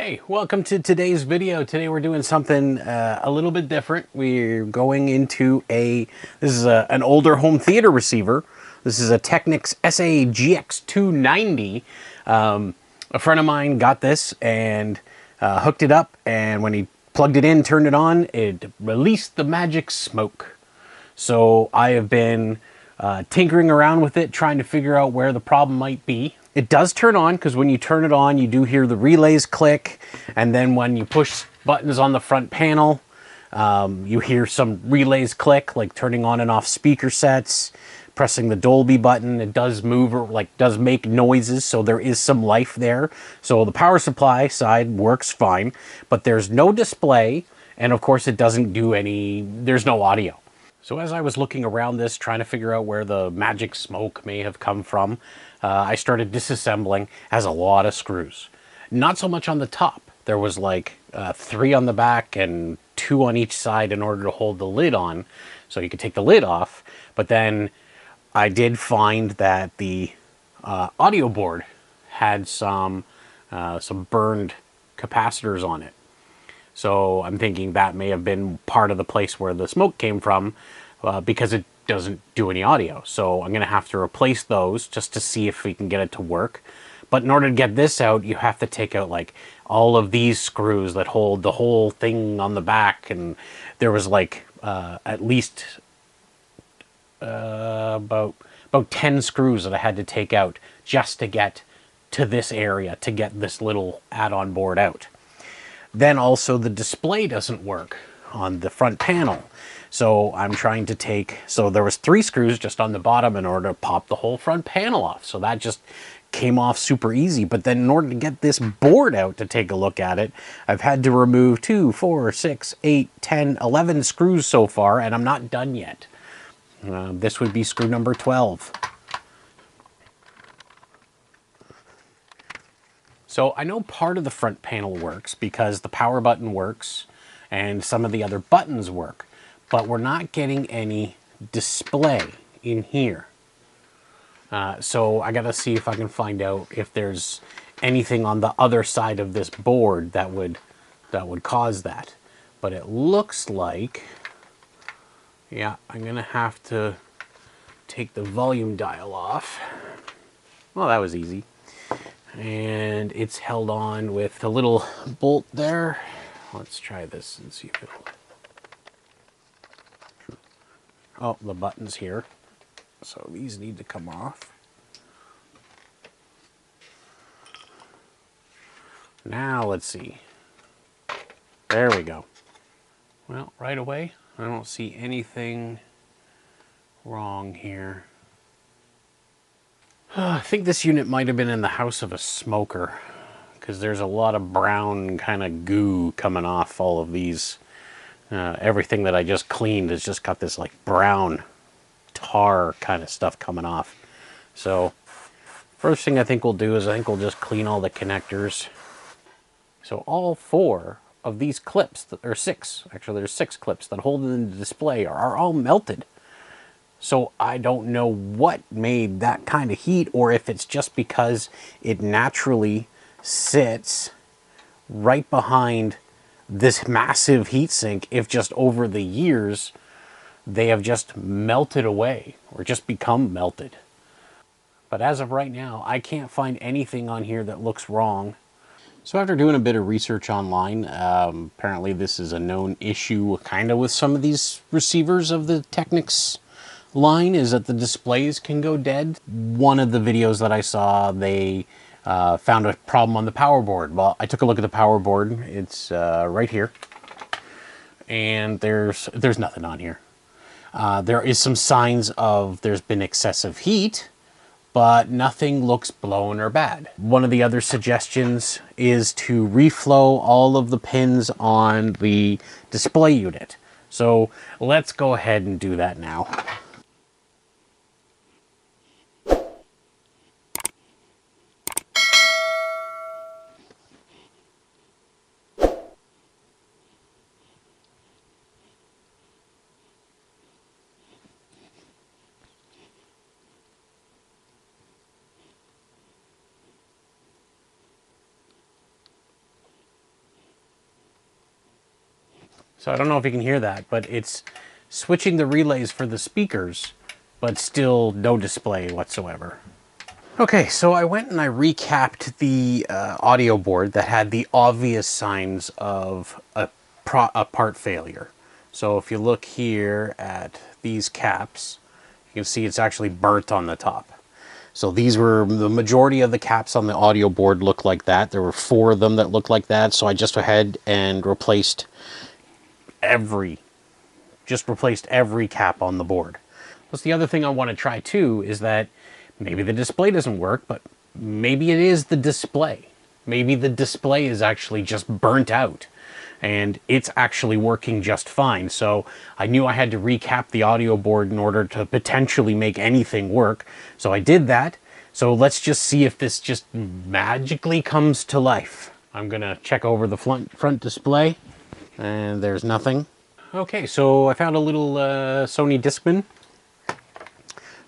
Hey, welcome to today's video. Today we're doing something a little bit different. We're going into an older home theater receiver. This is a Technics SAGX290. A friend of mine got this and hooked it up, and when he plugged it in, turned it on, it released the magic smoke. So I have been tinkering around with it, trying to figure out where the problem might be. It does turn on, because when you turn it on, you do hear the relays click, and then when you push buttons on the front panel, you hear some relays click, like turning on and off speaker sets, pressing the Dolby button. It does move, or does make noises, so there is some life there. So the power supply side works fine, but there's no display, and of course it doesn't do there's no audio. So as I was looking around this, trying to figure out where the magic smoke may have come from, I started disassembling. It has a lot of screws. Not so much on the top. There was like 3 on the back and 2 on each side in order to hold the lid on, so you could take the lid off. But then I did find that the audio board had some burned capacitors on it. So I'm thinking that may have been part of the place where the smoke came from, because it doesn't do any audio. So I'm going to have to replace those just to see if we can get it to work. But in order to get this out, you have to take out like all of these screws that hold the whole thing on the back. And there was like at least about 10 screws that I had to take out just to get to this area, to get this little add-on board out. Then also the display doesn't work on the front panel. So I'm trying to so there was 3 screws just on the bottom in order to pop the whole front panel off. So that just came off super easy. But then in order to get this board out to take a look at it, I've had to remove 2, 4, 6, 8, 10, 11 screws so far, and I'm not done yet. This would be screw number 12. So I know part of the front panel works because the power button works and some of the other buttons work, but we're not getting any display in here. So I gotta see if I can find out if there's anything on the other side of this board that would cause that. But it looks like, yeah, I'm gonna have to take the volume dial off. Well, that was easy. And it's held on with a little bolt there. Let's try this and see if it'll... Oh, the button's here. So these need to come off. Now let's see. There we go. Well, right away, I don't see anything wrong here. I think this unit might have been in the house of a smoker, because there's a lot of brown kind of goo coming off all of these. Everything that I just cleaned has just got this like brown tar kind of stuff coming off. So first thing I think we'll do is we'll just clean all the connectors. So all 4 of these clips, or 6, actually there's 6 clips that hold in the display are all melted. So I don't know what made that kind of heat, or if it's just because it naturally sits right behind this massive heatsink, if just over the years they have just melted away or just become melted. But as of right now, I can't find anything on here that looks wrong. So after doing a bit of research online, apparently this is a known issue kind of with some of these receivers of the Technics line, is that the displays can go dead. One of the videos that I saw, they found a problem on the power board. Well, I took a look at the power board. It's right here, and there's nothing on here. There is some signs of there's been excessive heat, but nothing looks blown or bad. One of the other suggestions is to reflow all of the pins on the display unit. So let's go ahead and do that now. So I don't know if you can hear that, but it's switching the relays for the speakers, but still no display whatsoever. Okay, so I went and I recapped the audio board that had the obvious signs of a part failure. So if you look here at these caps, you can see it's actually burnt on the top. So these were, the majority of the caps on the audio board look like that. There were 4 of them that looked like that. So I just went ahead and replaced every cap on the board. Plus the other thing I want to try too is that maybe the display doesn't work, but maybe it is the display. Maybe the display is actually just burnt out and it's actually working just fine. So I knew I had to recap the audio board in order to potentially make anything work. So I did that. So let's just see if this just magically comes to life. I'm gonna check over the front display and there's nothing. Okay, so I found a little Sony Discman.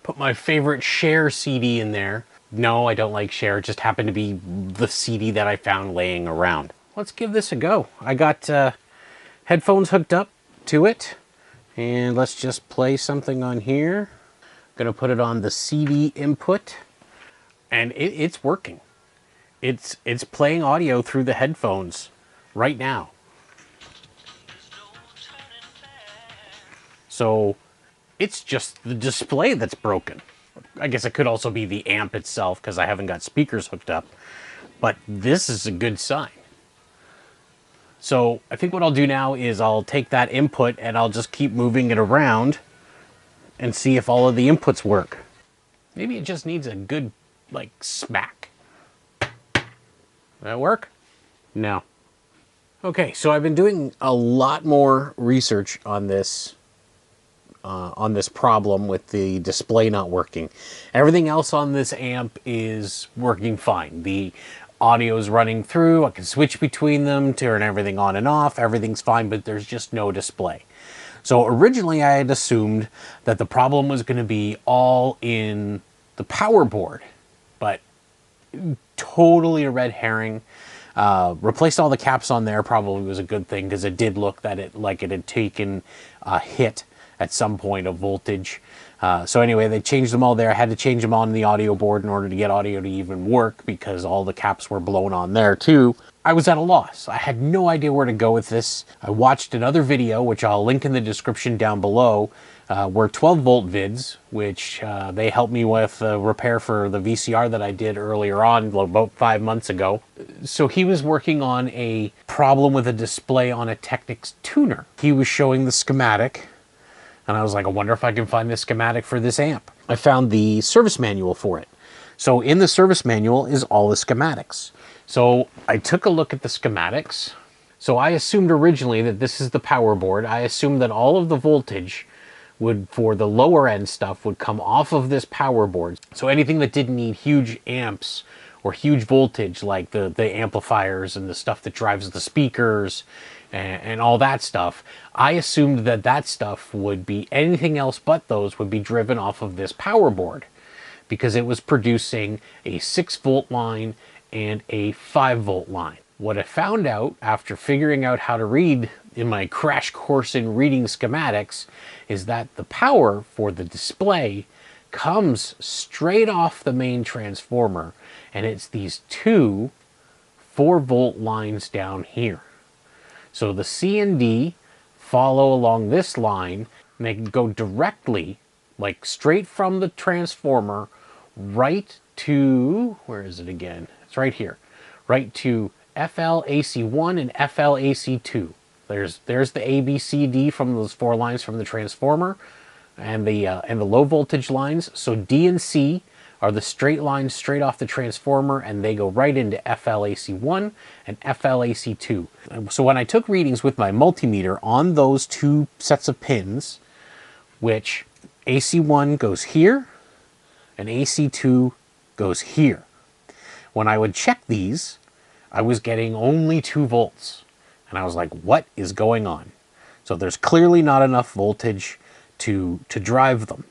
Put my favorite Cher CD in there. No, I don't like Cher. It just happened to be the CD that I found laying around. Let's give this a go. I got headphones hooked up to it. And let's just play something on here. Gonna put it on the CD input. And it's working. It's playing audio through the headphones right now. So it's just the display that's broken. I guess it could also be the amp itself because I haven't got speakers hooked up. But this is a good sign. So I think what I'll do now is I'll take that input and I'll just keep moving it around and see if all of the inputs work. Maybe it just needs a good, like, smack. That work? No. Okay, so I've been doing a lot more research on this problem with the display not working. Everything else on this amp is working fine. The audio is running through. I can switch between them, turn everything on and off. Everything's fine, but there's just no display. So originally I had assumed that the problem was going to be all in the power board, but totally a red herring. Replaced all the caps on there probably was a good thing because it did look that it had taken a hit at some point of voltage. So anyway, they changed them all there. I had to change them on the audio board in order to get audio to even work because all the caps were blown on there too. I was at a loss. I had no idea where to go with this. I watched another video, which I'll link in the description down below, were 12-volt vids, which they helped me with repair for the VCR that I did earlier on, about 5 months ago. So he was working on a problem with a display on a Technics tuner. He was showing the schematic, and I was like, I wonder if I can find the schematic for this amp. I found the service manual for it. So in the service manual is all the schematics. So I took a look at the schematics. So I assumed originally that this is the power board. I assumed that all of the voltage would, for the lower end stuff, would come off of this power board. So anything that didn't need huge amps or huge voltage, like the amplifiers and the stuff that drives the speakers and all that stuff, I assumed that that stuff would be, anything else but those would be driven off of this power board because it was producing a 6-volt line and a 5-volt line. What I found out after figuring out how to read in my crash course in reading schematics is that the power for the display comes straight off the main transformer, and it's these 2 4-volt lines down here. So the C and D follow along this line, and they can go directly, like straight from the transformer, right to, where is it again? It's right here. Right to FLAC1 and FLAC2. There's the ABCD from those 4 lines from the transformer, and the low voltage lines. So D and C are the straight lines straight off the transformer, and they go right into FLAC1 and FLAC2. So when I took readings with my multimeter on those 2 sets of pins, which AC1 goes here and AC2 goes here, when I would check these, I was getting only 2 volts. And I was like, what is going on? So there's clearly not enough voltage to drive them.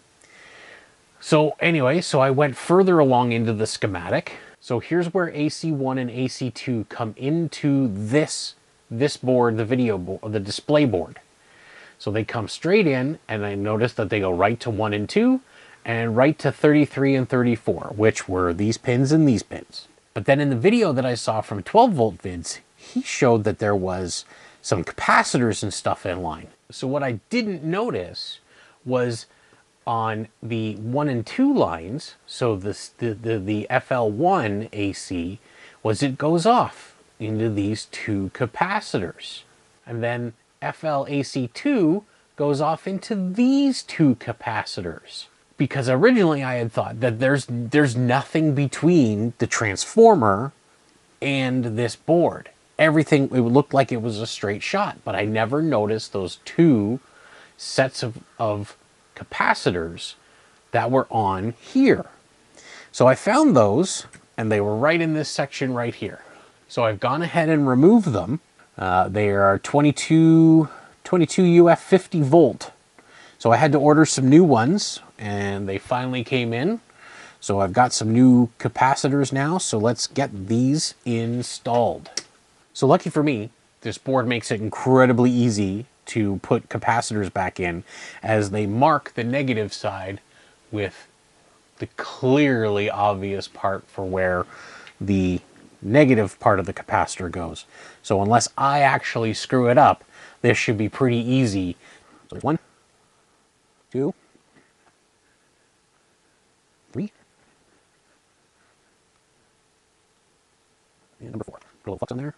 So anyway, so I went further along into the schematic. So here's where AC1 and AC2 come into this this board, the video board, the display board. So they come straight in, and I noticed that they go right to 1 and 2, and right to 33 and 34, which were these pins and these pins. But then in the video that I saw from 12 volt vids, he showed that there was some capacitors and stuff in line. So what I didn't notice was on the 1 and 2 lines, so the FL1 AC, was it goes off into these two capacitors. And then FLAC2 goes off into these two capacitors. Because originally I had thought that there's nothing between the transformer and this board. Everything, it looked like it was a straight shot, but I never noticed those two sets of capacitors that were on here. So I found those, and they were right in this section right here. So I've gone ahead and removed them. They are 22 UF 50 volt. So I had to order some new ones, and they finally came in. So I've got some new capacitors now, so let's get these installed. So lucky for me, this board makes it incredibly easy to put capacitors back in, as they mark the negative side with the clearly obvious part for where the negative part of the capacitor goes. So unless I actually screw it up, this should be pretty easy. So there's 1, 2, 3, and number 4. Put a little flux on there.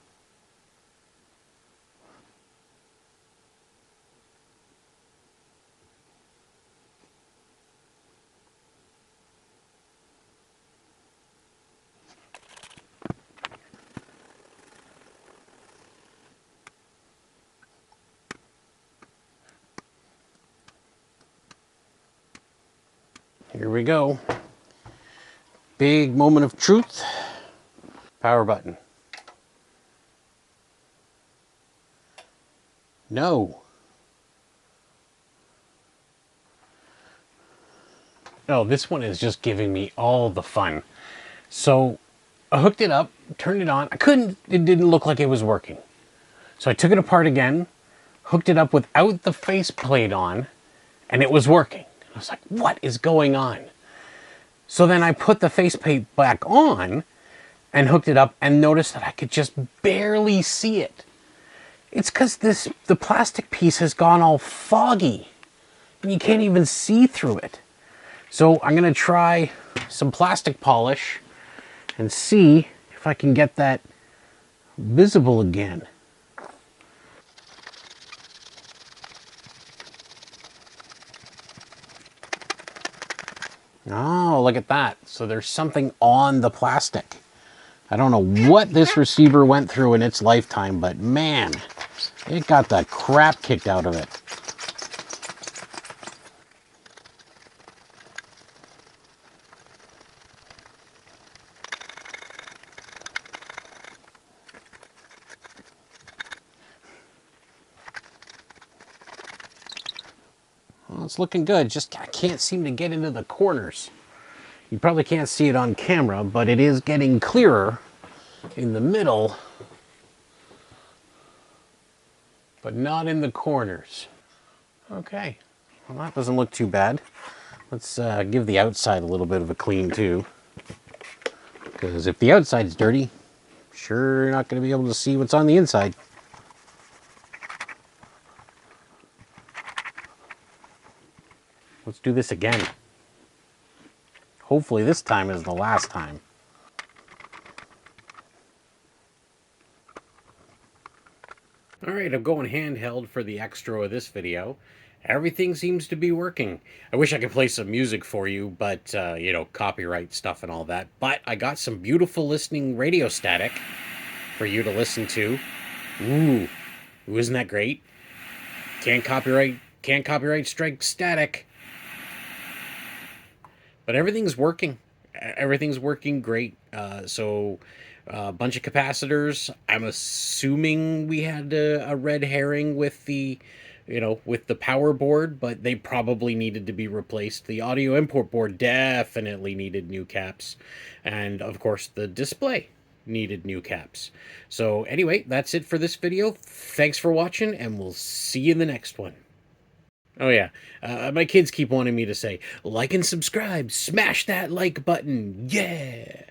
Here we go. Big moment of truth. Power button. No. Oh, this one is just giving me all the fun. So I hooked it up, turned it on. It didn't look like it was working. So I took it apart again, hooked it up without the faceplate on, and it was working. I was like, what is going on? So then I put the faceplate back on and hooked it up and noticed that I could just barely see it. It's because the plastic piece has gone all foggy and you can't even see through it. So I'm going to try some plastic polish and see if I can get that visible again. Oh, look at that. So there's something on the plastic. I don't know what this receiver went through in its lifetime, but man, it got the crap kicked out of it. Well, it's looking good, just I can't seem to get into the corners. You probably can't see it on camera, but it is getting clearer in the middle, but not in the corners. Okay, well that doesn't look too bad. Let's give the outside a little bit of a clean too, because if the outside's dirty, sure you're not going to be able to see what's on the inside. Let's do this again. Hopefully this time is the last time. All right, I'm going handheld for the extra of this video. Everything seems to be working. I wish I could play some music for you, but, you know, copyright stuff and all that. But I got some beautiful listening radio static for you to listen to. Ooh, isn't that great? Can't copyright strike static. But everything's working. Everything's working great. So a bunch of capacitors. I'm assuming we had a red herring with the, you know, with the power board, but they probably needed to be replaced. The audio import board definitely needed new caps. And of course the display. needed new caps. So anyway, that's it for this video. Thanks for watching, and we'll see you in the next one. Oh yeah, my kids keep wanting me to say, like and subscribe, smash that like button, yeah!